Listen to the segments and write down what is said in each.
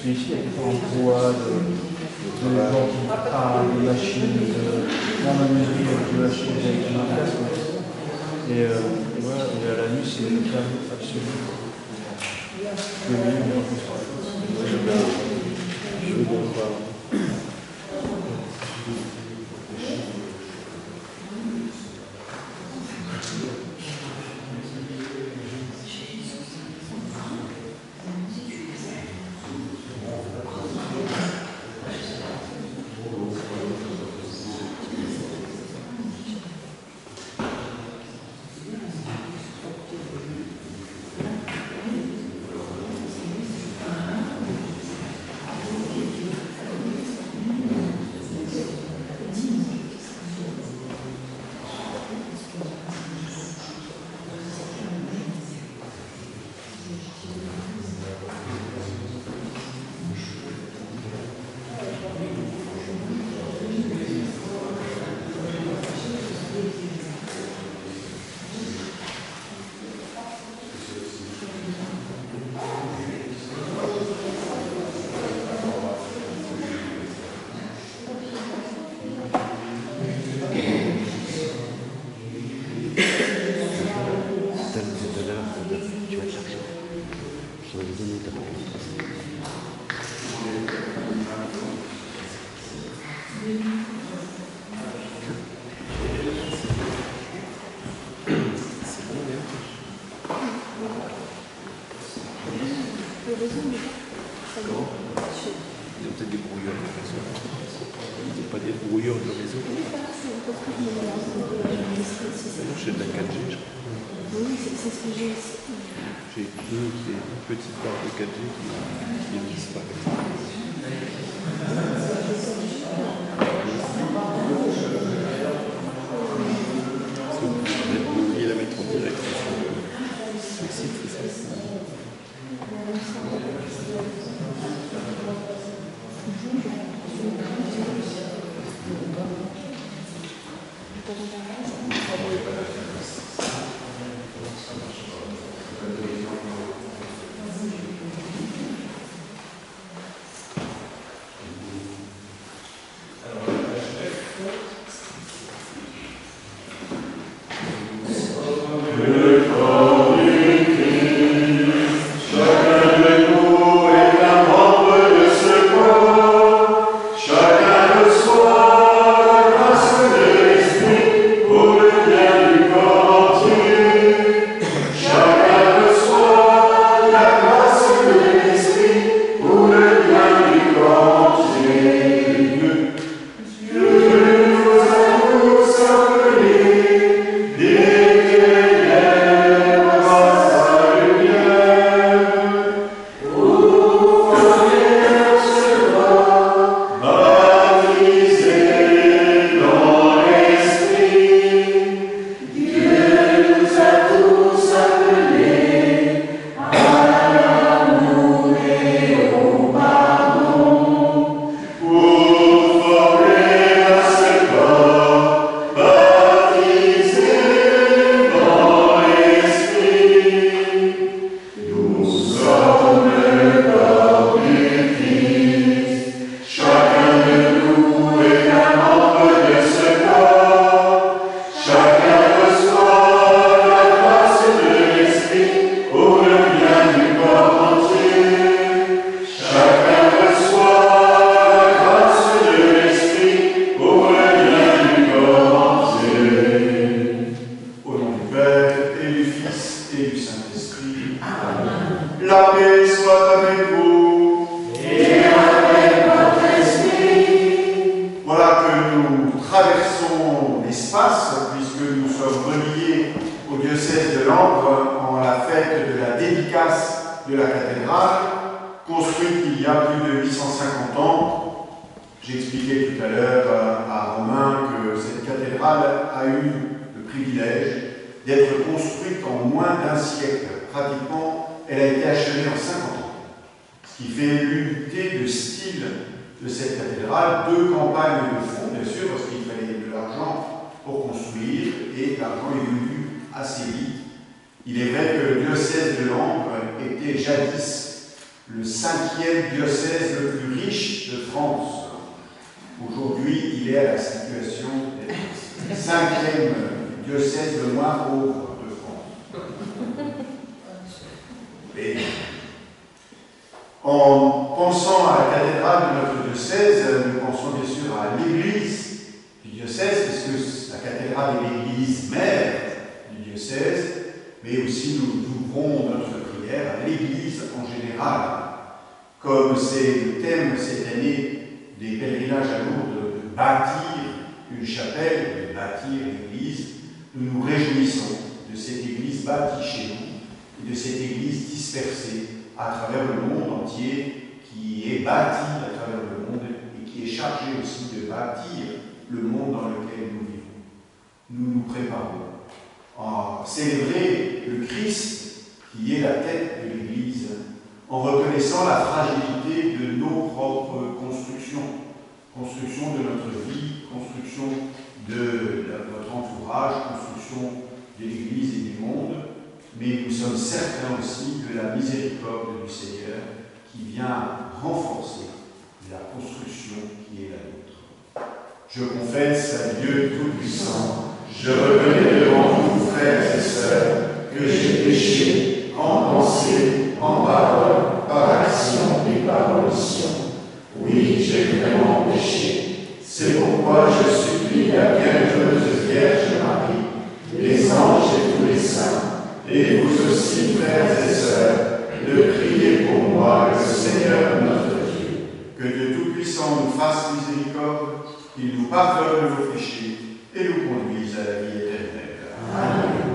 Parce qu'ici, il y a des emplois de gens qui travaillent, des machines, dans la menuiserie, avec des machines, avec des marques. Et voilà, et à la nuit, c'est le calme absolu. Le mieux, je veux bien voir. J'ai de la 4G, je crois. Oui, c'est ce que j'ai aussi. J'ai deux petites barres de 4G qui disparaissent. Vous pouviez la mettre en direct sur le site, c'est ça? le 5e diocèse le plus riche de France. Aujourd'hui, il est à la situation d'être 5e diocèse le moins pauvre de France. Et en pensant à la cathédrale de notre diocèse, nous pensons bien sûr à l'église du diocèse, puisque la cathédrale est l'église mère du diocèse, mais aussi nous ouvrons notre prière à l'église en général. Comme c'est le thème cette année des pèlerinages à Lourdes, de bâtir une chapelle, de bâtir l'église, nous nous réjouissons de cette église bâtie chez nous, et de cette église dispersée à travers le monde entier, qui est bâtie à travers le monde et qui est chargée aussi de bâtir le monde dans lequel nous vivons. Nous nous préparons à célébrer le Christ, qui est la tête de l'Église, en reconnaissant la fragilité de nos propres constructions, construction de notre vie, construction de notre entourage, construction de l'Église et du monde, mais nous sommes certains aussi de la miséricorde du Seigneur qui vient renforcer la construction qui est la nôtre. Je confesse à Dieu Tout-Puissant, je reconnais devant vous, frères et sœurs, que j'ai péché en pensée, en parole, par action et par omission. Oui, j'ai vraiment péché. C'est pourquoi je supplie la bienheureuse Vierge Marie, les anges et tous les saints, et vous aussi, frères et sœurs, de prier pour moi, le Seigneur notre Dieu. Que Dieu Tout-Puissant nous fasse miséricorde, qu'il nous pardonne nos péchés et nous conduise à la vie éternelle. Amen.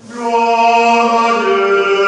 Gloire à Dieu,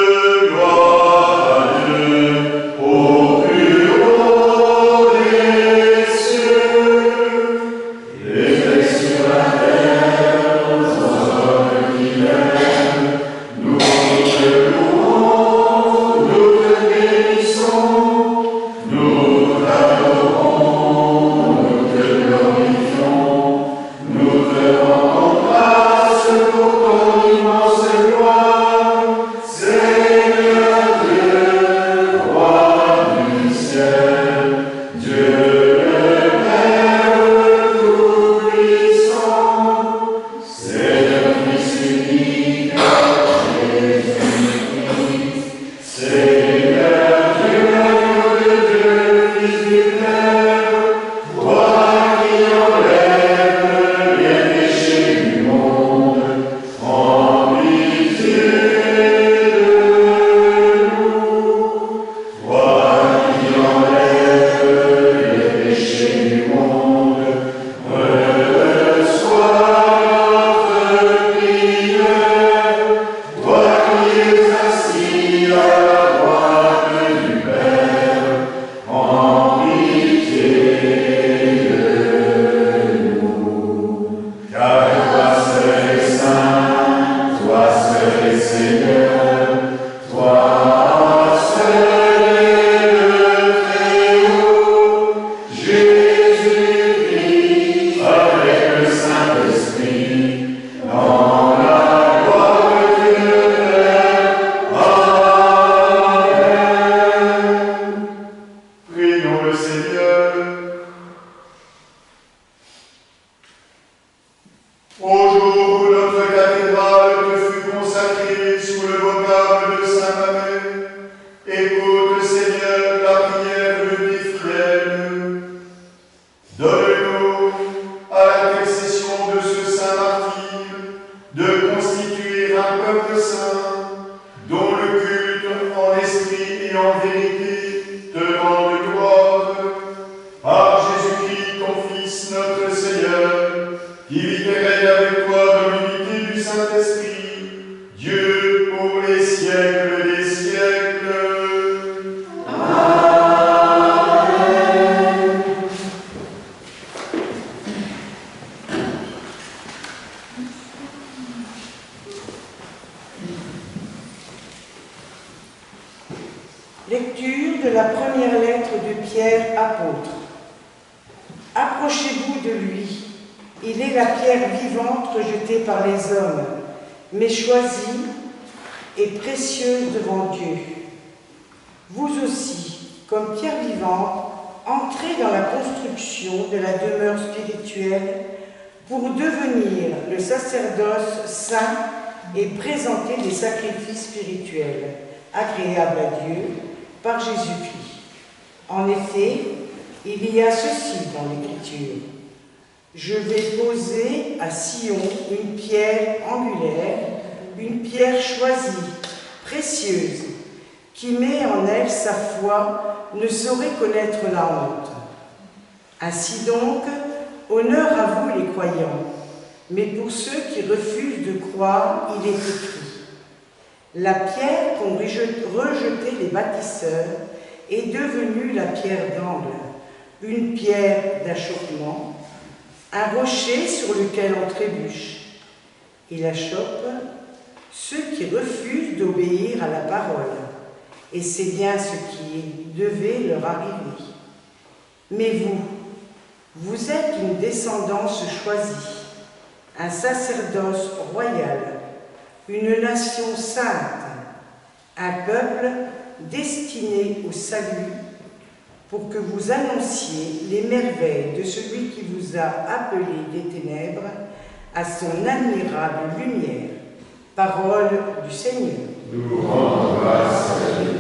te rende gloire, par Jésus-Christ, ton Fils, notre Seigneur, qui vit et règne avec toi dans l'unité du Saint-Esprit, Dieu pour les siècles des siècles. Amen. Lecture de la première lettre de Pierre, apôtre. Approchez-vous de lui. Il est la pierre vivante rejetée par les hommes, mais choisie et précieuse devant Dieu. Vous aussi, comme pierre vivante, entrez dans la construction de la demeure spirituelle pour devenir le sacerdoce saint et présenter des sacrifices spirituels agréables à Dieu par Jésus-Christ. En effet, il y a ceci dans l'Écriture. Je vais poser à Sion une pierre angulaire, une pierre choisie, précieuse, qui met en elle sa foi, ne saurait connaître la honte. Ainsi donc, honneur à vous les croyants, mais pour ceux qui refusent de croire, il est écrit: la pierre qu'ont rejetée les bâtisseurs est devenue la pierre d'angle, une pierre d'achoppement, un rocher sur lequel on trébuche. Il achoppe ceux qui refusent d'obéir à la parole, et c'est bien ce qui devait leur arriver. Mais vous êtes une descendance choisie, un sacerdoce royal, une nation sainte, un peuple destiné au salut, pour que vous annonciez les merveilles de celui qui vous a appelé des ténèbres à son admirable lumière. Parole du Seigneur. Nous rendons grâce à Dieu.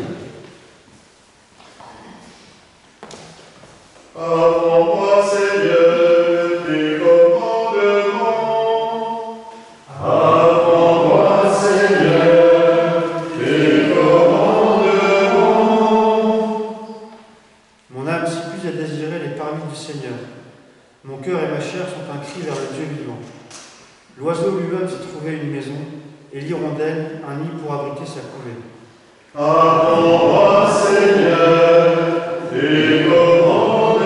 Apprends-moi, Seigneur, tes commandements. Apprends-moi, Seigneur, tes commandements. Mon âme s'épuise à désirer les parvis du Seigneur. Mon cœur et ma chair sont un cri vers le Dieu vivant. L'oiseau lui-même s'est trouvé une maison, et l'hirondelle un nid pour abriter sa couvée. Apprends-moi, Seigneur, tes commandements.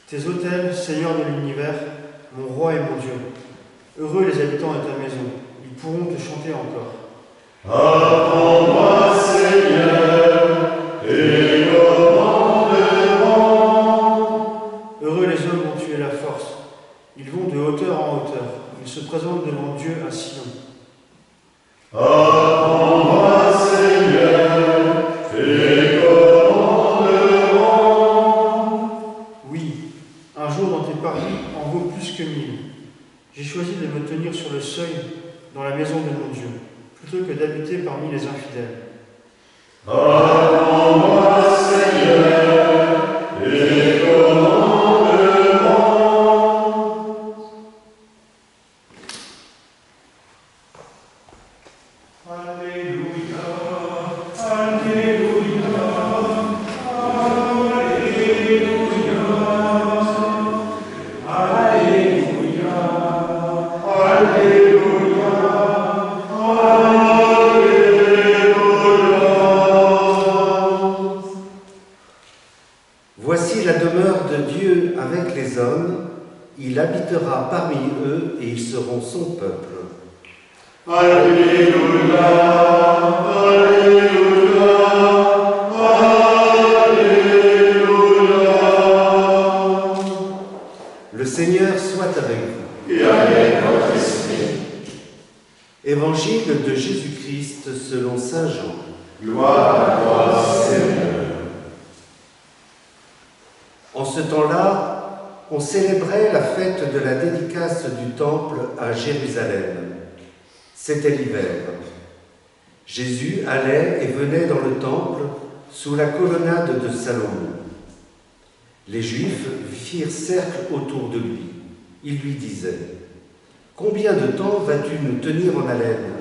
Tes autels, Seigneur de l'univers, mon roi et mon Dieu. Heureux les habitants de ta maison, ils pourront te chanter encore. Apprends-moi, Seigneur, tes commandements. Heureux les hommes dont tu es la force. Ils vont de hauteur en hauteur. Ils se présentent devant Dieu à Sion. Apprends-moi, Seigneur, tes commandements. Oui, un jour dans tes paris en vaut plus que 1000. J'ai choisi de me tenir sur le seuil dans la maison de mon Dieu, plutôt que d'habiter parmi les infidèles. Apprends-moi, Seigneur, tes commandements. Alléluia, Alléluia, Alléluia, Alléluia, Alléluia, Alléluia. Voici la demeure de Dieu avec les hommes, il habitera parmi eux et ils seront son peuple. Alléluia, Alléluia, Alléluia. Le Seigneur soit avec vous. Et avec votre esprit. Évangile de Jésus-Christ selon saint Jean. Gloire à toi, Seigneur. En ce temps-là, on célébrait la fête de la dédicace du temple à Jérusalem. C'était l'hiver. Jésus allait et venait dans le temple sous la colonnade de Salomon. Les Juifs firent cercle autour de lui. Ils lui disaient: « Combien de temps vas-tu nous tenir en haleine?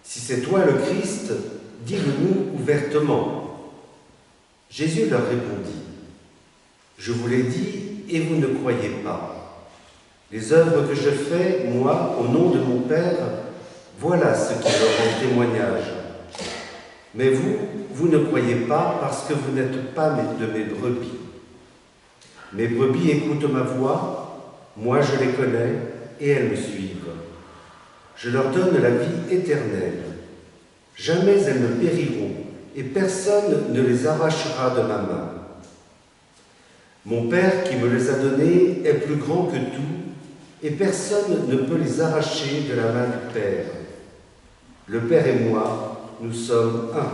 Si c'est toi le Christ, dis-le-nous ou ouvertement. Jésus leur répondit, « Je vous l'ai dit et vous ne croyez pas. Les œuvres que je fais, moi, au nom de mon Père, voilà ce qui leur rend témoignage. Mais vous, vous ne croyez pas parce que vous n'êtes pas de mes brebis. Mes brebis écoutent ma voix, moi je les connais et elles me suivent. Je leur donne la vie éternelle. Jamais elles ne périront et personne ne les arrachera de ma main. Mon Père qui me les a donnés est plus grand que tout et personne ne peut les arracher de la main du Père. Le Père et moi, nous sommes un.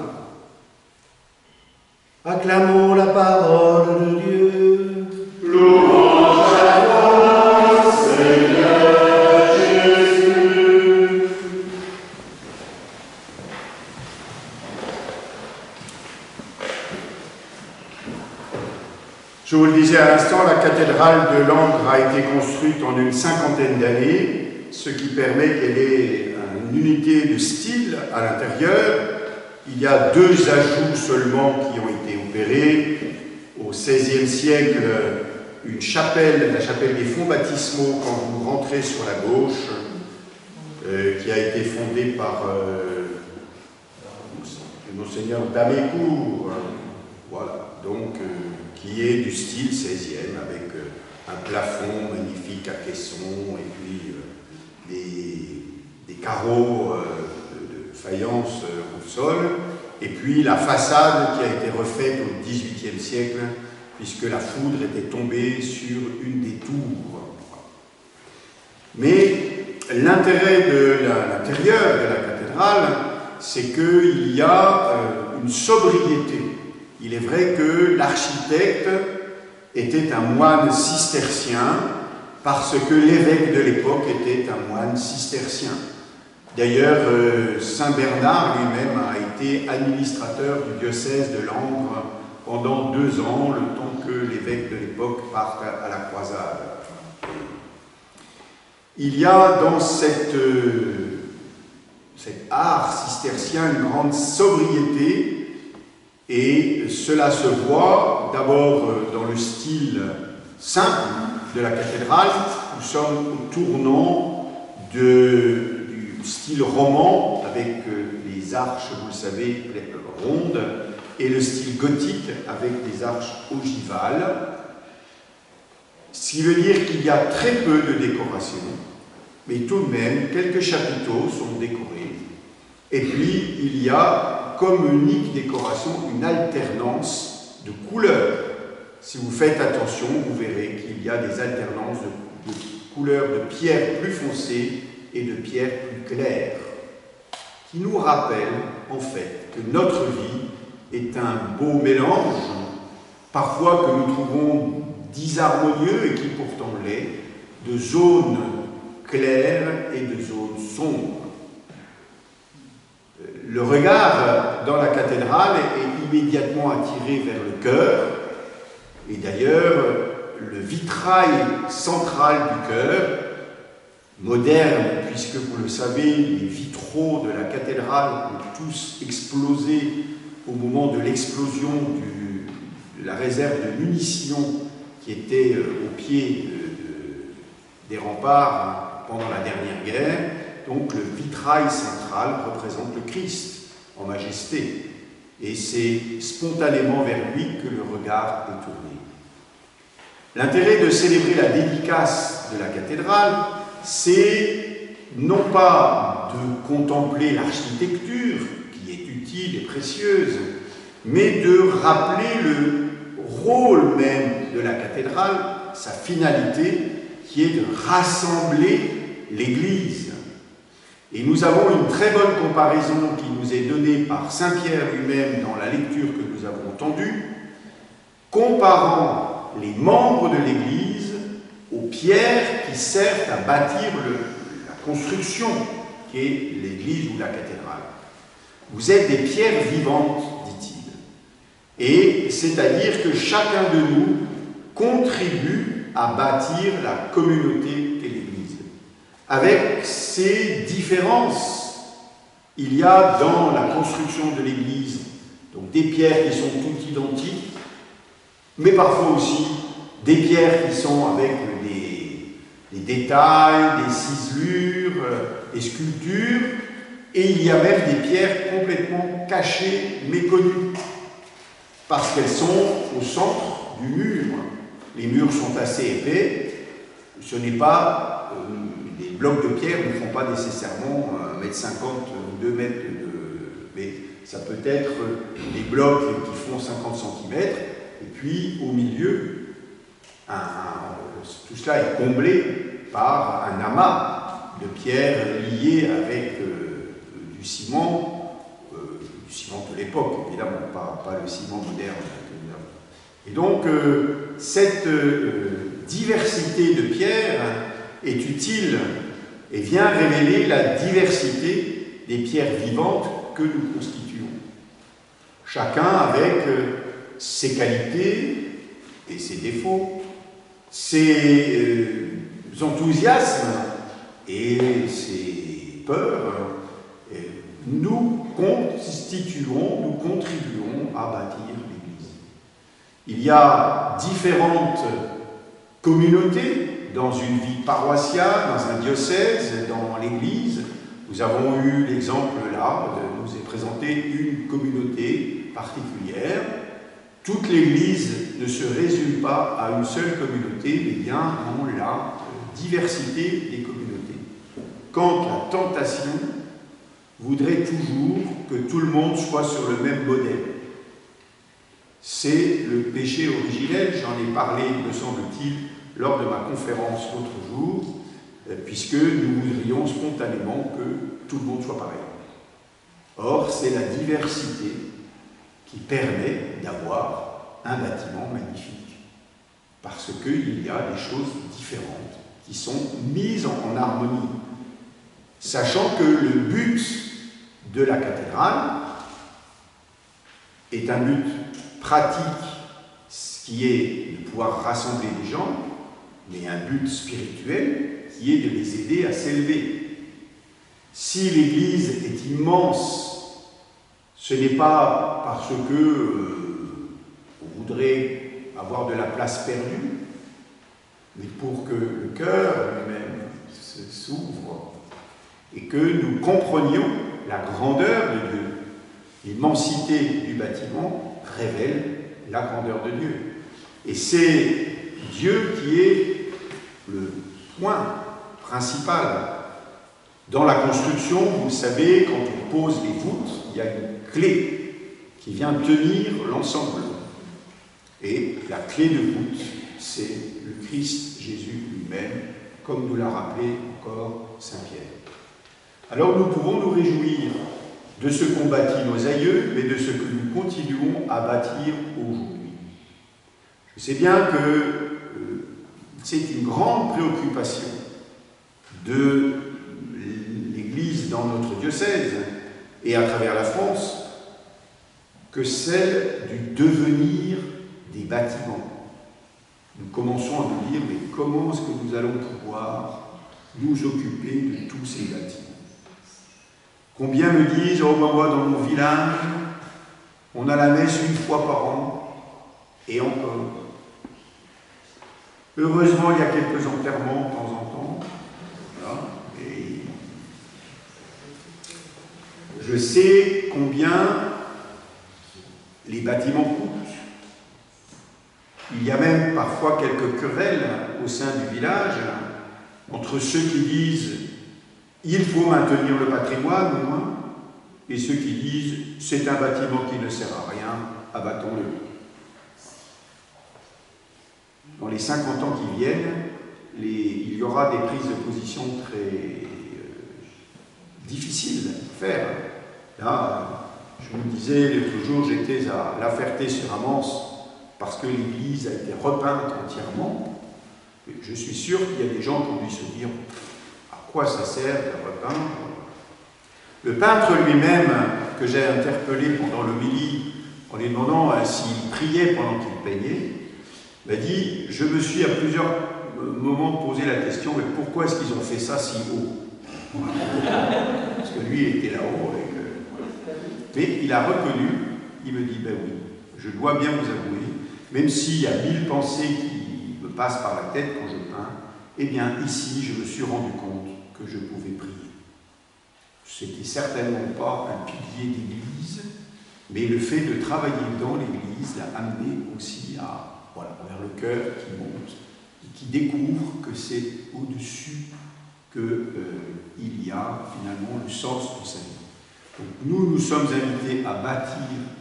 Acclamons la parole de Dieu. Louange à toi, Seigneur Jésus. Je vous le disais à l'instant, la cathédrale de Langres a été construite en une cinquantaine d'années, ce qui permet qu'elle ait une unité de style à l'intérieur. Il y a 2 ajouts seulement qui ont été opérés. Au XVIe siècle, une chapelle, la chapelle des fonts baptismaux, quand vous rentrez sur la gauche, qui a été fondée par Monseigneur d'Amécourt, voilà, donc qui est du style XVIe, avec un plafond magnifique à caisson, et puis des carreaux de faïence au sol, et puis la façade qui a été refaite au XVIIIe siècle, puisque la foudre était tombée sur une des tours. Mais l'intérêt de l'intérieur de la cathédrale, c'est qu'il y a une sobriété. Il est vrai que l'architecte était un moine cistercien, parce que l'évêque de l'époque était un moine cistercien. D'ailleurs, Saint Bernard lui-même a été administrateur du diocèse de Langres pendant 2 ans, le temps que l'évêque de l'époque parte à la croisade. Il y a dans cet art cistercien une grande sobriété, et cela se voit d'abord dans le style simple de la cathédrale. Nous sommes au tournant du style roman, avec les arches, vous le savez, rondes, et le style gothique avec des arches ogivales. Ce qui veut dire qu'il y a très peu de décoration, mais tout de même, quelques chapiteaux sont décorés. Et puis, il y a comme unique décoration une alternance de couleurs. Si vous faites attention, vous verrez qu'il y a des alternances de couleurs de pierres plus foncées et de pierres plus claires, qui nous rappellent en fait que notre vie est un beau mélange, parfois que nous trouvons disharmonieux et qui pourtant l'est, de zones claires et de zones sombres. Le regard dans la cathédrale est immédiatement attiré vers le chœur, et d'ailleurs, le vitrail central du chœur, moderne, puisque vous le savez, les vitraux de la cathédrale ont tous explosé au moment de l'explosion de la réserve de munitions qui était au pied des remparts pendant la dernière guerre. Donc le vitrail central représente le Christ en majesté, et c'est spontanément vers lui que le regard est tourné. L'intérêt de célébrer la dédicace de la cathédrale, c'est non pas de contempler l'architecture, qui est utile et précieuse, mais de rappeler le rôle même de la cathédrale, sa finalité, qui est de rassembler l'Église. Et nous avons une très bonne comparaison qui nous est donnée par Saint Pierre lui-même dans la lecture que nous avons entendue, comparant les membres de l'Église aux pierres qui servent à bâtir la construction qui est l'Église ou la cathédrale. Vous êtes des pierres vivantes, dit-il. Et c'est-à-dire que chacun de nous contribue à bâtir la communauté qu'est l'Église. Avec ces différences, il y a dans la construction de l'Église Donc des pierres qui sont toutes identiques, mais parfois aussi des pierres qui sont avec des détails, des ciselures, des sculptures, et il y a même des pierres complètement cachées, méconnues, parce qu'elles sont au centre du mur. Les murs sont assez épais, ce n'est pas, des blocs de pierre ne font pas nécessairement 1,50 m ou 2 mètres mais ça peut être des blocs qui font 50 cm, et puis au milieu, tout cela est comblé par un amas de pierres liées avec du ciment de l'époque, évidemment, pas le ciment moderne. Et donc, cette diversité de pierres est utile et vient révéler la diversité des pierres vivantes que nous constituons. Chacun avec ses qualités et ses défauts, ses enthousiasmes et ses peurs, nous constituons, nous contribuons à bâtir l'Église. Il y a différentes communautés dans une vie paroissiale, dans un diocèse, dans l'Église. Nous avons eu l'exemple là, nous est présenté une communauté particulière. Toute l'Église ne se résume pas à une seule communauté, mais bien dans la diversité des communautés. Quand la tentation voudrait toujours que tout le monde soit sur le même modèle. C'est le péché originel, j'en ai parlé, me semble-t-il, lors de ma conférence l'autre jour, puisque nous voudrions spontanément que tout le monde soit pareil. Or, c'est la diversité qui permet d'avoir un bâtiment magnifique, parce qu'il y a des choses différentes qui sont mises en harmonie, sachant que le but de la cathédrale est un but pratique, ce qui est de pouvoir rassembler des gens, mais un but spirituel qui est de les aider à s'élever. Si l'Église est immense, ce n'est pas parce que on voudrait avoir de la place perdue, mais pour que le cœur lui-même s'ouvre et que nous comprenions la grandeur de Dieu. L'immensité du bâtiment révèle la grandeur de Dieu. Et c'est Dieu qui est le point principal. Dans la construction, vous le savez, quand on pose les voûtes, il y a une clé qui vient tenir l'ensemble. Et la clé de voûte, c'est le Christ Jésus lui-même, comme nous l'a rappelé encore Saint Pierre. Alors nous pouvons nous réjouir de ce qu'ont bâti nos aïeux, mais de ce que nous continuons à bâtir aujourd'hui. Je sais bien que c'est une grande préoccupation de l'Église dans notre diocèse et à travers la France que celle du devenir des bâtiments. Nous commençons à nous dire, mais comment est-ce que nous allons pouvoir nous occuper de tous ces bâtiments? Combien me disent, oh ben moi dans mon village, on a la messe une fois par an, et encore. Heureusement, il y a quelques enterrements de temps en temps. Voilà. Et je sais combien les bâtiments coûtent. Il y a même parfois quelques querelles au sein du village entre ceux qui disent il faut maintenir le patrimoine au moins, et ceux qui disent c'est un bâtiment qui ne sert à rien, abattons-le. Dans les 50 ans qui viennent, il y aura des prises de position très difficiles à faire. Là, je vous disais, l'autre jour, j'étais à La Ferté-sur-Amance parce que l'église a été repeinte entièrement. Et je suis sûr qu'il y a des gens qui ont dû se dire à quoi ça sert de repeindre. Le peintre lui-même, que j'ai interpellé pendant l'homélie, en lui demandant s'il priait pendant qu'il peignait, m'a dit, je me suis à plusieurs moments posé la question, mais pourquoi est-ce qu'ils ont fait ça si haut? Parce que lui était là-haut. Mais il a reconnu, il me dit, ben oui, je dois bien vous avouer, même s'il y a 1000 pensées qui me passent par la tête quand je peins, eh bien ici je me suis rendu compte que je pouvais prier. C'était certainement pas un pilier d'église, mais le fait de travailler dans l'église l'a amené aussi vers le cœur qui monte et qui découvre que c'est au-dessus qu'il y a finalement le sens de sa vie. Donc nous sommes invités à bâtir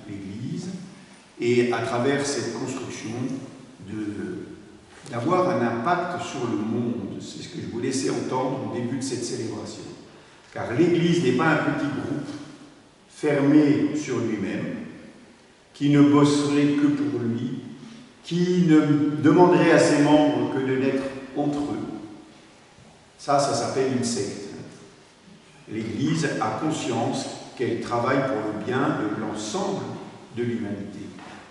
l'église et à travers cette construction d'avoir un impact sur le monde. C'est ce que je vous laissais entendre au début de cette célébration. Car l'église n'est pas un petit groupe fermé sur lui-même, qui ne bosserait que pour lui, qui ne demanderait à ses membres que de n'être entre eux. Ça s'appelle une secte. L'Église a conscience qu'elle travaille pour le bien de l'ensemble de l'humanité.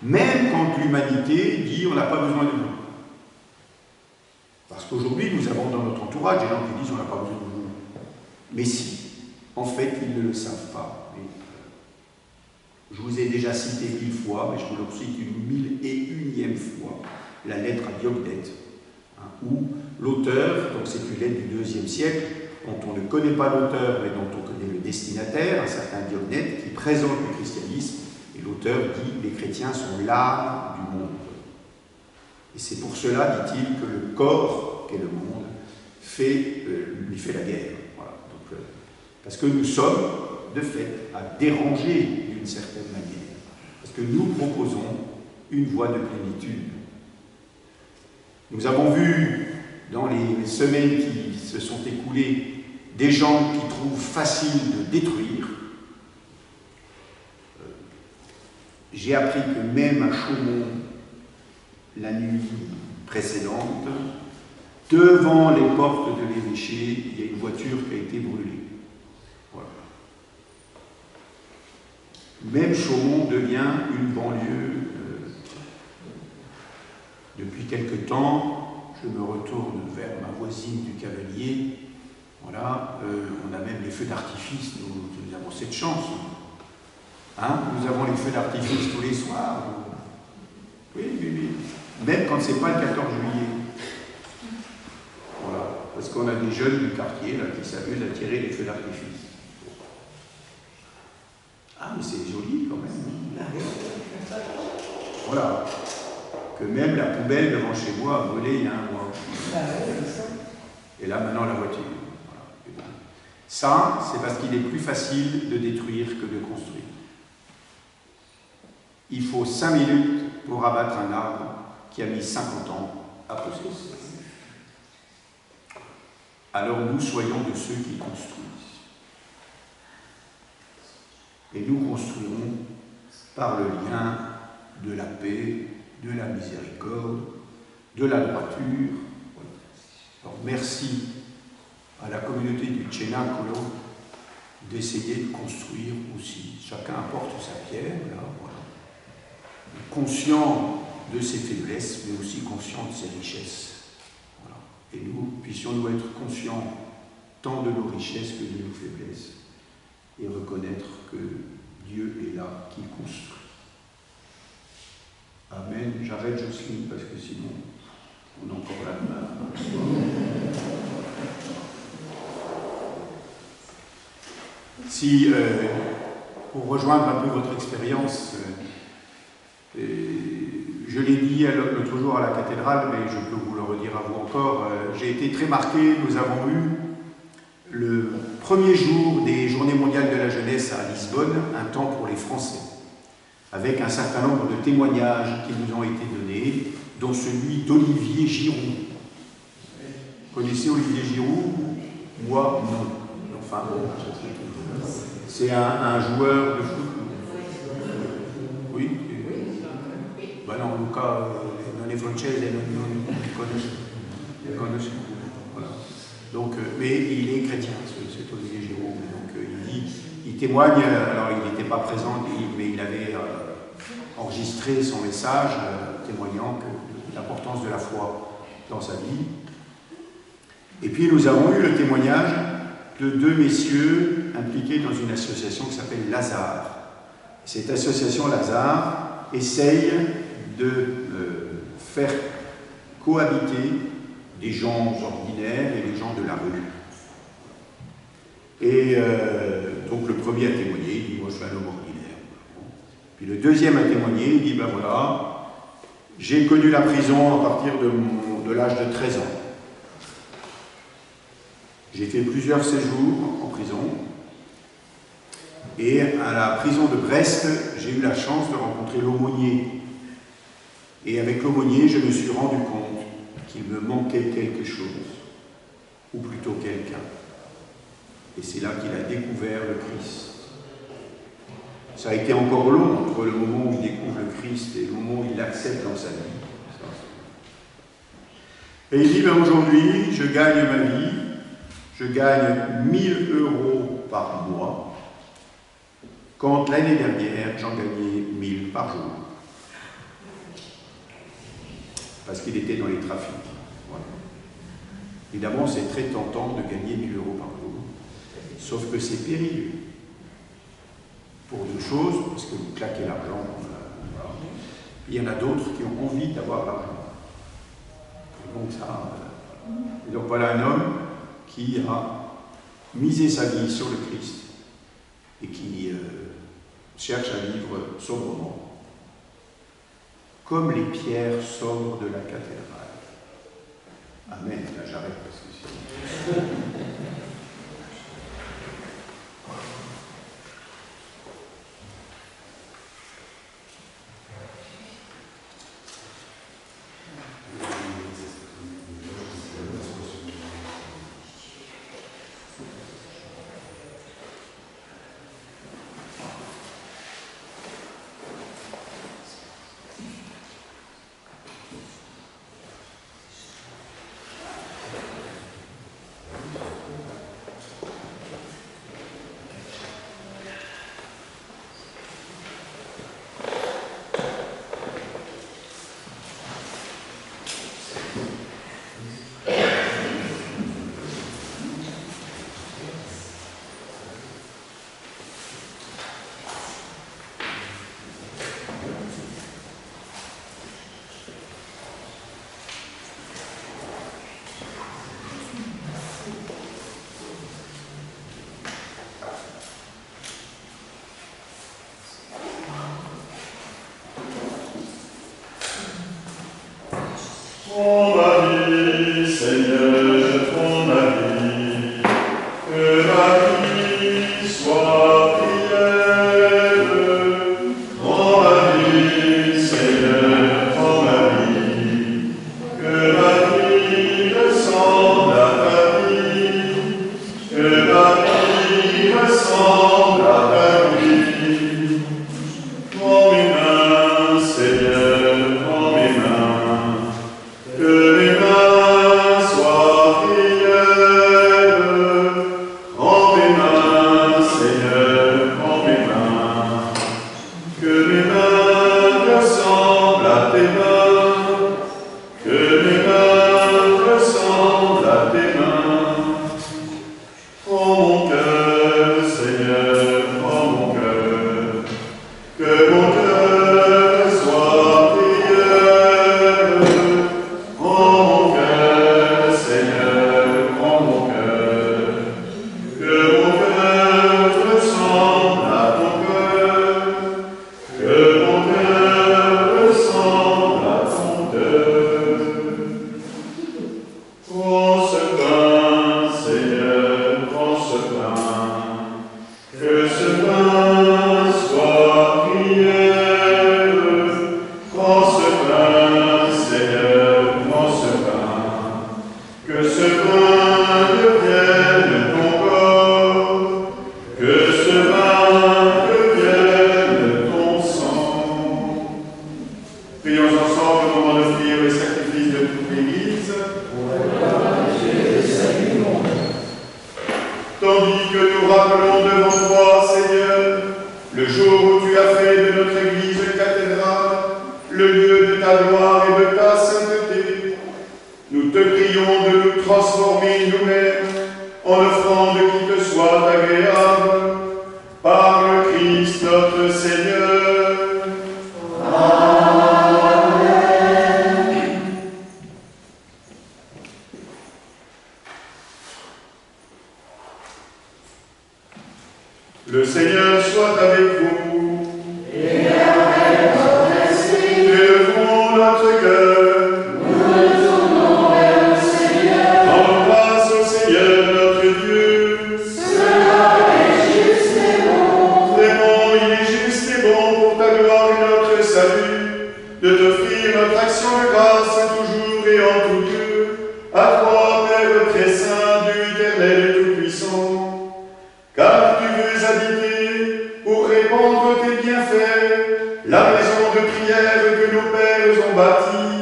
Même quand l'humanité dit « on n'a pas besoin de nous ». Parce qu'aujourd'hui, nous avons dans notre entourage des gens qui disent « on n'a pas besoin de nous ». Mais si, en fait, ils ne le savent pas. Je vous ai déjà cité 1000 fois, mais je vous le cite une 1001e fois, la lettre à Diognète, où l'auteur, donc c'est une lettre du IIe siècle, dont on ne connaît pas l'auteur, mais dont on connaît le destinataire, un certain Diognète, qui présente le christianisme, et l'auteur dit « les chrétiens sont l'âme du monde ». Et c'est pour cela, dit-il, que le corps, qu'est le monde, lui fait la guerre. Voilà. Donc, parce que nous sommes, de fait, à déranger d'une certaine manière. Parce que nous proposons une voie de plénitude. Nous avons vu, dans les semaines qui se sont écoulées, des gens qui trouvent facile de détruire. J'ai appris que même à Chaumont, la nuit précédente, devant les portes de l'évêché, il y a une voiture qui a été brûlée. Voilà. Même Chaumont devient une banlieue. Depuis quelque temps, je me retourne vers ma voisine du Cavalier. Voilà, on a même les feux d'artifice, nous avons cette chance. Hein, nous avons les feux d'artifice tous les soirs. Oui. Même quand ce n'est pas le 14 juillet. Voilà, parce qu'on a des jeunes du quartier là, qui s'amusent à tirer les feux d'artifice. Ah, mais c'est joli quand même. Voilà. Que même la poubelle devant chez moi a brûlé il y a un mois. Et là, maintenant, la voiture. Voilà. Ça, c'est parce qu'il est plus facile de détruire que de construire. Il faut 5 minutes pour abattre un arbre qui a mis 50 ans à pousser. Alors nous soyons de ceux qui construisent. Et nous construirons par le lien de la paix, de la miséricorde, de la droiture. Alors merci à la communauté du Cenacolo d'essayer de construire aussi. Chacun apporte sa pierre, là, voilà. Conscient de ses faiblesses, mais aussi conscient de ses richesses. Voilà. Et nous, puissions-nous être conscients tant de nos richesses que de nos faiblesses, et reconnaître que Dieu est là, qui construit. Amen. J'arrête, Jocelyne, parce que sinon, on a encore la main. Si, pour rejoindre un peu votre expérience, je l'ai dit l'autre jour à la cathédrale, mais je peux vous le redire à vous encore, j'ai été très marqué. Nous avons eu le premier jour des Journées mondiales de la jeunesse à Lisbonne, un temps pour les Français, avec un certain nombre de témoignages qui nous ont été donnés, dont celui d'Olivier Giroud. Vous connaissez Olivier Giroud? Moi, non. Enfin, bon, c'est un joueur de foot. Oui. Ben non, Luca, non est francese, non connaît. Voilà. Donc, mais il est chrétien, cet Olivier Giroud. Donc, il témoigne, alors il n'était pas présent, mais il avait enregistré son message témoignant de l'importance de la foi dans sa vie. Et puis nous avons eu le témoignage de deux messieurs impliqués dans une association qui s'appelle Lazare. Cette association Lazare essaye de faire cohabiter des gens ordinaires et les gens de la rue. Et donc le premier a témoigné, il dit « moi je suis un homme ordinaire ». Puis le deuxième a témoigné, il dit « ben voilà, j'ai connu la prison à partir de l'âge de 13 ans. J'ai fait plusieurs séjours en prison. Et à la prison de Brest, j'ai eu la chance de rencontrer l'aumônier. Et avec l'aumônier, je me suis rendu compte qu'il me manquait quelque chose, ou plutôt quelqu'un. Et c'est là qu'il a découvert le Christ. Ça a été encore long entre le moment où il découvre le Christ et le moment où il l'accepte dans sa vie. Et il dit, ben aujourd'hui, je gagne ma vie, je gagne 1 000 € par mois, quand l'année dernière, j'en gagnais 1 000 par jour. Parce qu'il était dans les trafics. Voilà. Évidemment, c'est très tentant de gagner 1 000 € par jour. Sauf que c'est périlleux. Pour deux choses, parce que vous claquez l'argent. Voilà. Il y en a d'autres qui ont envie d'avoir l'argent. Donc ça. Et donc voilà un homme qui a misé sa vie sur le Christ et qui cherche à vivre sobrement, comme les pierres sobres de la cathédrale. Amen. Là j'arrête parce que c'est... Par le Christ notre Seigneur. salut, de t'offrir notre action de grâce toujours et en tout lieu, à toi, Père très saint, Dieu éternel et tout-puissant, car tu veux habiter pour répandre tes bienfaits, la maison de prière que nos pères ont bâtie,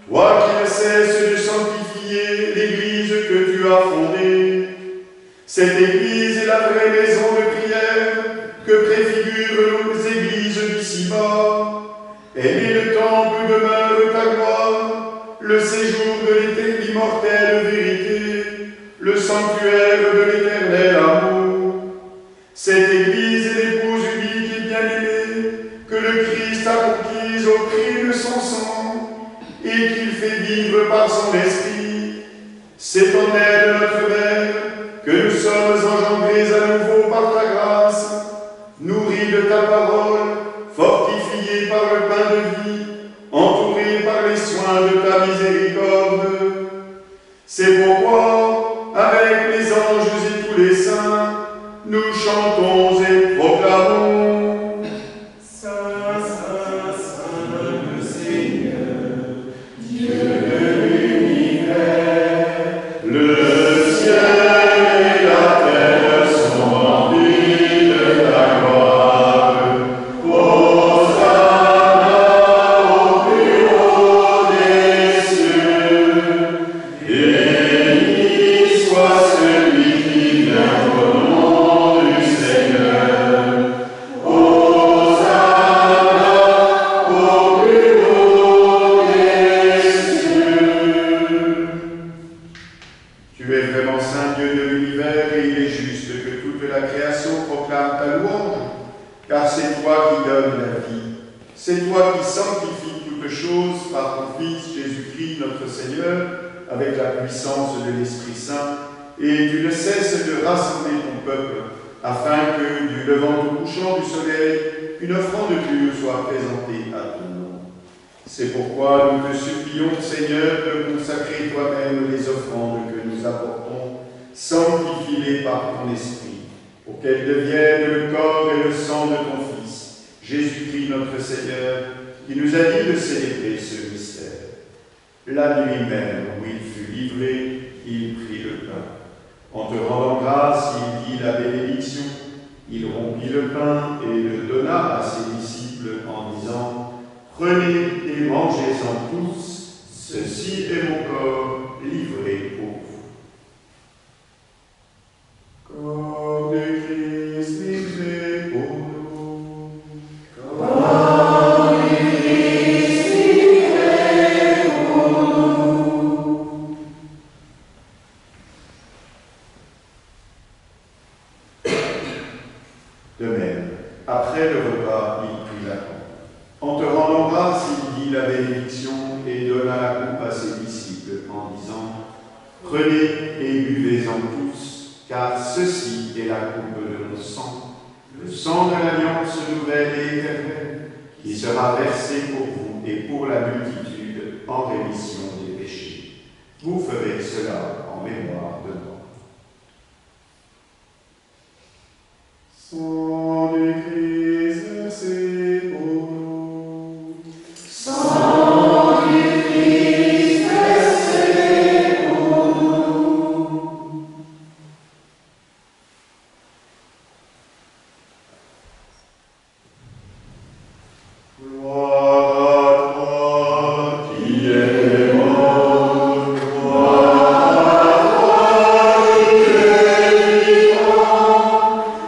toi qui ne cesses de sanctifier l'Église que tu as fondée. Cette Église est la vraie maison de prière que préfigurent nos églises d'ici-bas. Elle est le temple où demeure ta gloire, le séjour de l'immortelle vérité, le sanctuaire de l'éternel amour. Cette Église est l'épouse unique et bien-aimée que le Christ a conquise au prix de son sang et qu'il fait vivre par son esprit. C'est en elle, notre Mère, que nous sommes engendrés à nouveau par ta grâce, nourris de ta parole, fortifiés par le pain de vie, entourés par les soins de ta miséricorde. C'est pourquoi, avec les anges et tous les saints, nous chantons et proclamons. Saint, Saint, Saint, le Seigneur, Dieu de l'univers, le ciel et la terre sont remplis de ta gloire. Hosanna au plus haut des cieux. Béni soit celui qui vient au nom du Seigneur. Hosanna au plus haut des cieux. Tu es vraiment saint Dieu de l'univers et il est juste que toute la création proclame ta louange, car c'est toi qui donnes la vie, c'est toi qui sanctifies toutes choses par ton Fils Jésus-Christ notre Seigneur, avec la puissance de l'Esprit Saint, et tu ne cesses de rassembler ton peuple, afin que, du levant au couchant du soleil, une offrande pure soit présentée à ton nom. C'est pourquoi nous te supplions, Seigneur, de consacrer toi-même les offrandes que nous apportons, sanctifie-les par ton Esprit, pour qu'elles deviennent le corps et le sang de ton Fils, Jésus-Christ notre Seigneur, qui nous a dit de célébrer ce mystère. La nuit même où il fut livré, il prit le pain. En te rendant grâce, il dit la bénédiction. Il rompit le pain et le donna à ses disciples en disant « Prenez et mangez-en tous, ceci est mon corps livré pour vous. » Corps de Christ livré pour nous. Corps de Christ livré pour nous. De même, après le repas, il prit la coupe. En te rendant grâce, il dit la bénédiction et donna la coupe à ses disciples en disant « Prenez et buvez-en tous, car ceci est la coupe de mon sang, le sang de l'alliance nouvelle et éternelle, qui sera versé pour vous et pour la multitude en rémission des péchés. Vous ferez cela en mémoire de moi. » Sang du Christ versé pour nous. Sang du Christ versé pour nous. Gloire à toi qui es mort, gloire à toi qui es vivant,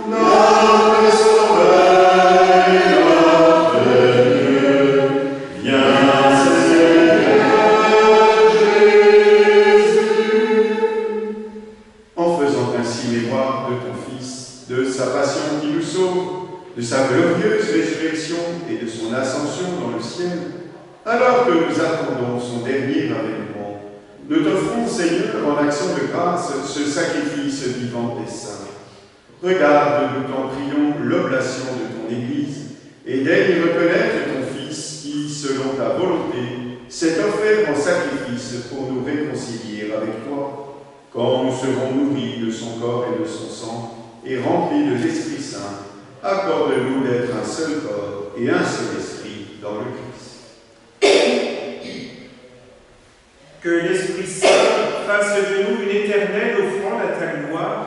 notre Sauveur et notre Dieu, viens Seigneur Jésus. En faisant ainsi mémoire de ton Fils, de sa passion qui nous sauve, de sa glorieuse résurrection et de son ascension dans le ciel, alors que nous attendons son dernier avènement, nous t'offrons, Seigneur, en action de grâce, ce sacrifice vivant et saint. Regarde, nous t'en prions, l'oblation de ton Église, et daigne reconnaître ton Fils qui, selon ta volonté, s'est offert en sacrifice pour nous réconcilier avec toi, quand nous serons nourris de son corps et de son sang, et remplis de l'Esprit Saint. Accorde-nous d'être un seul corps et un seul esprit dans dans le Christ. Que l'Esprit Saint fasse de nous une éternelle offrande à ta gloire,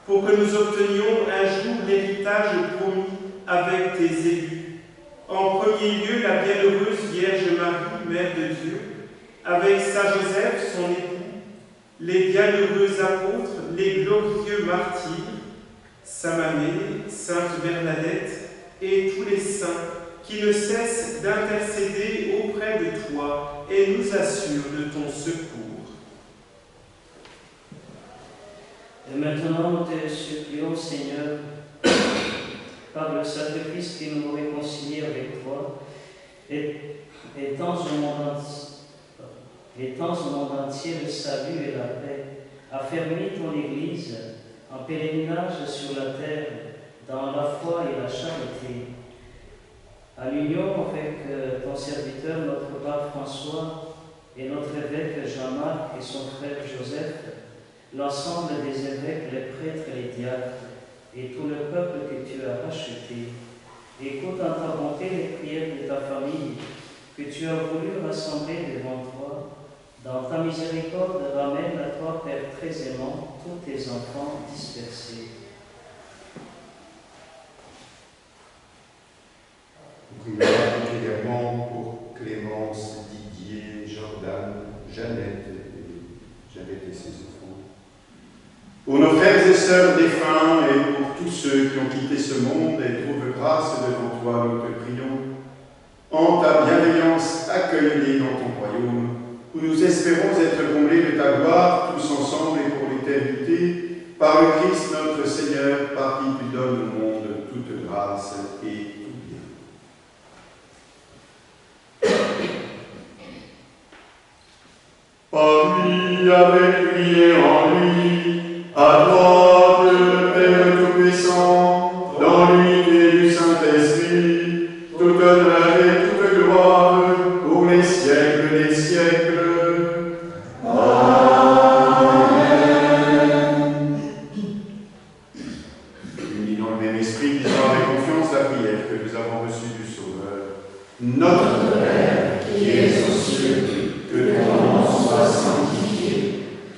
pour que nous obtenions un jour l'héritage promis avec tes élus. En premier lieu, la bienheureuse Vierge Marie, Mère de Dieu, avec Saint Joseph, son époux, les bienheureux apôtres, les glorieux martyrs, Saint Mammée, Sainte Bernadette et tous les saints qui ne cessent d'intercéder auprès de toi et nous assurent de ton secours. Et maintenant, nous te supplions, Seigneur, par le sacrifice qui nous réconcilie avec toi, étends au monde entier le salut et la paix, affermis ton Église en pèlerinage sur la terre, dans la foi et la charité. À l'union avec ton serviteur, notre pape François, et notre évêque Jean-Marc et son frère Joseph, l'ensemble des évêques, les prêtres et les diacres, et tout le peuple que tu as racheté, écoute en ta bonté les prières de ta famille, que tu as voulu rassembler devant toi. Dans ta miséricorde, ramène à toi, Père très aimant, tous tes enfants dispersés. Nous prions particulièrement pour Clémence, Didier, Jordan, Jeannette et ses enfants. Pour nos frères et sœurs défunts et pour tous ceux qui ont quitté ce monde et trouvent grâce devant toi, nous te prions. En ta bienveillance, accueille-les dans ton royaume, où nous espérons être comblés de ta gloire, tous ensemble et pour l'éternité, par le Christ notre Seigneur, par qui tu donnes au monde toute grâce et tout bien. Par lui, avec lui et en lui, à toi, le Père Tout-Puissant, dans l'unité du Saint-Esprit, toute honneur et toute gloire, pour les siècles des siècles. Unis dans le même esprit, disons avec confiance la prière que nous avons reçue du Sauveur. Notre Père, qui es aux cieux, que ton nom soit sanctifié,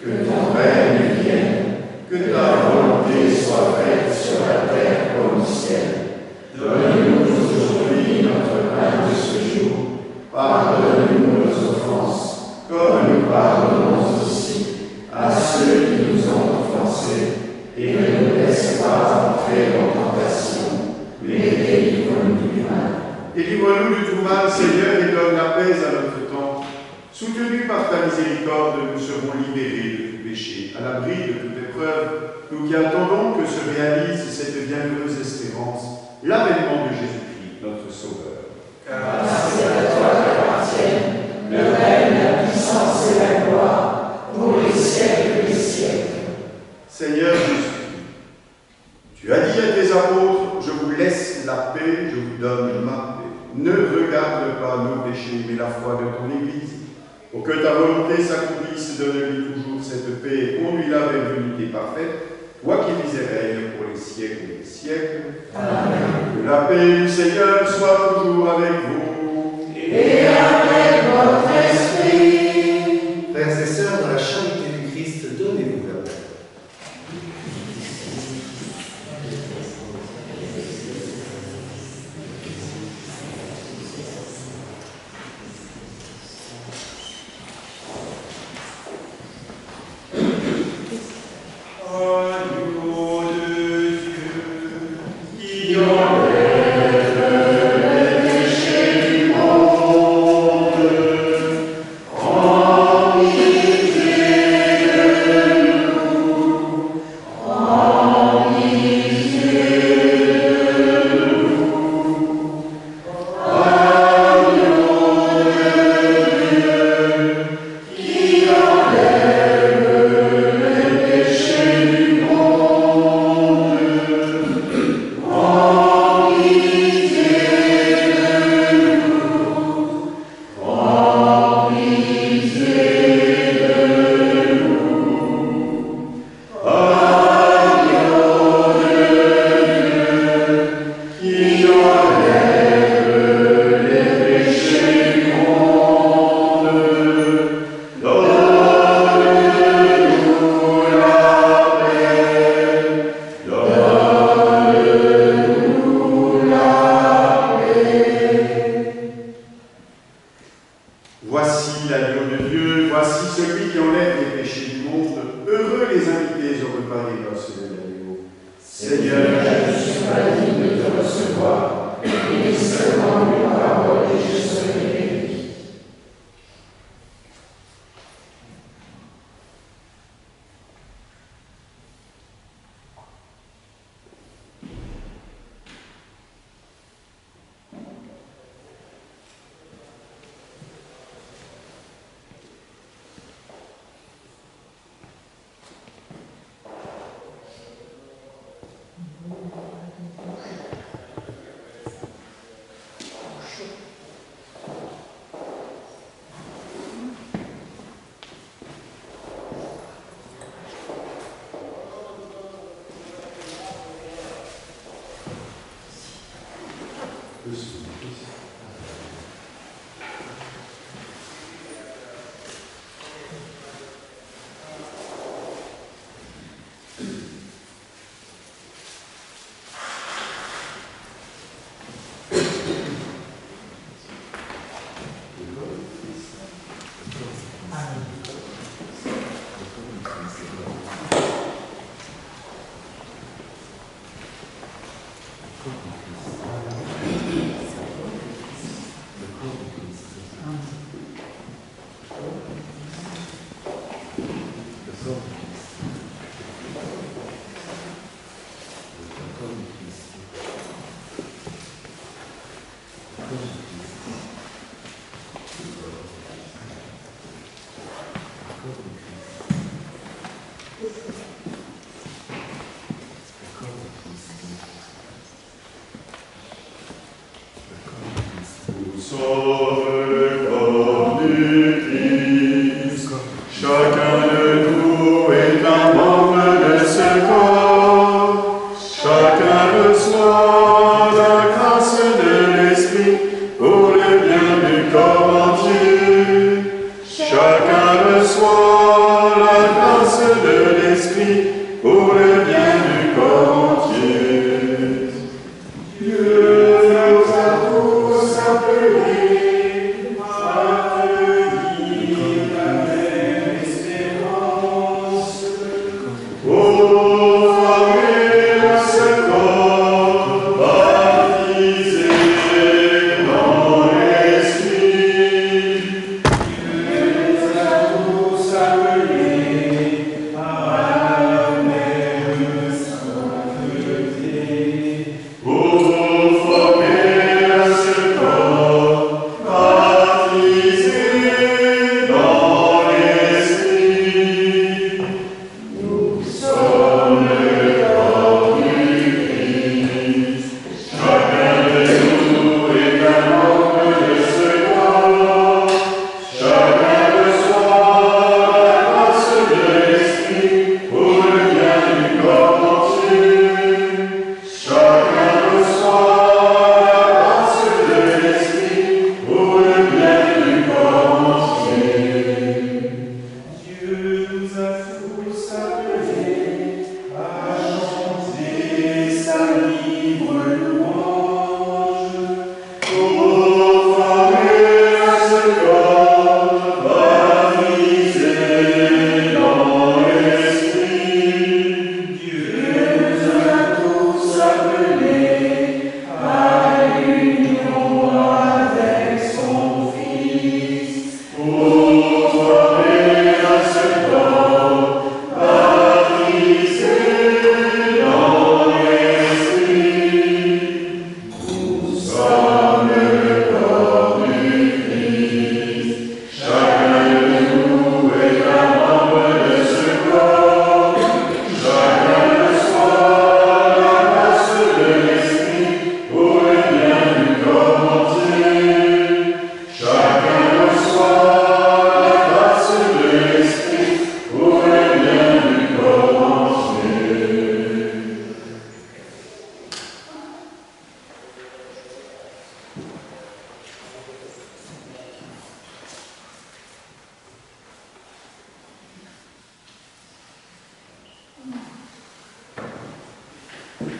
que ton règne vienne, que ta volonté soit faite sur la terre comme au ciel. Donne-nous aujourd'hui notre pain de ce jour. Pardonne-nous nos offenses, comme nous pardonnons aussi à ceux qui nous ont offensés. Et ne nous laisse pas entrer en tentation, mais délivre-nous du mal. Délivre-nous de tout mal, Seigneur, et donne la paix à notre temps. Soutenus par ta miséricorde, nous serons libérés de tout péché, à l'abri de toute épreuve, nous qui attendons que se réalise cette bienheureuse espérance, l'avènement de Jésus-Christ, notre Sauveur. Car c'est à toi qu'appartiennent le règne, la puissance et la gloire, pour les siècles des siècles. Seigneur Jésus, tu as dit à tes apôtres, je vous laisse la paix, je vous donne ma paix. Ne regarde pas nos péchés, mais la foi de ton Église. Pour que ta volonté s'accomplisse, donne-lui toujours cette paix et conduis-la vers l'unité parfaite, toi qui vis et règnes pour les siècles des siècles. Amen. Que la paix du Seigneur soit toujours avec vous. Et avec votre esprit. Frères et sœurs, dans la charité du Christ, donnez-vous la paix. Qui enlève le péché Voici l'agneau de Dieu, voici celui qui enlève les péchés du monde. Heureux les invités au repas des noces de l'agneau. Seigneur, je ne suis pas digne de te recevoir, mais seulement une parole et je serai béni.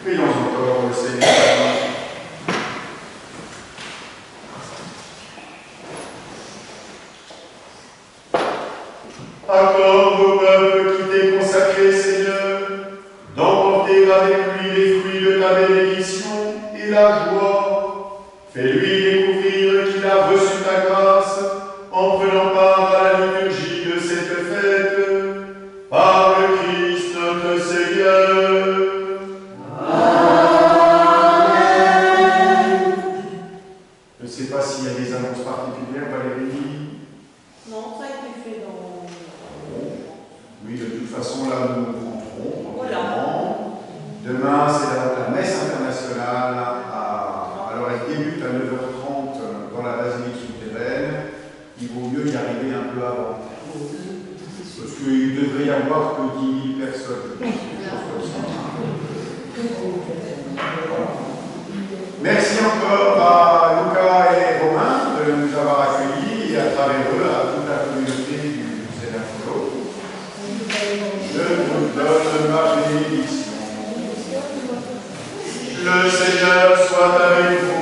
Prions encore le Seigneur. Accorde au peuple qui t'est consacré, Seigneur, d'emporter avec lui les fruits de ta bénédiction et la joie. Fais-lui découvrir qu'il a reçu ta grâce en prenant part à la liturgie de cette fête. Par le Christ notre Seigneur. Je ne sais pas s'il y a des annonces particulières, Valérie. Non, ça a été fait dans... Oui, de toute façon, là, nous rentrons. Voilà. Demain, c'est la messe internationale. Alors, elle débute à 9h30 dans la basilique souterraine. Il vaut mieux y arriver un peu avant. Parce qu'il devrait y avoir que 10 000 personnes. Merci encore à Lucas et Romain de nous avoir accueillis et à travers eux à toute la communauté du Sénat-Colo. Je vous donne ma bénédiction. Le Seigneur soit avec vous.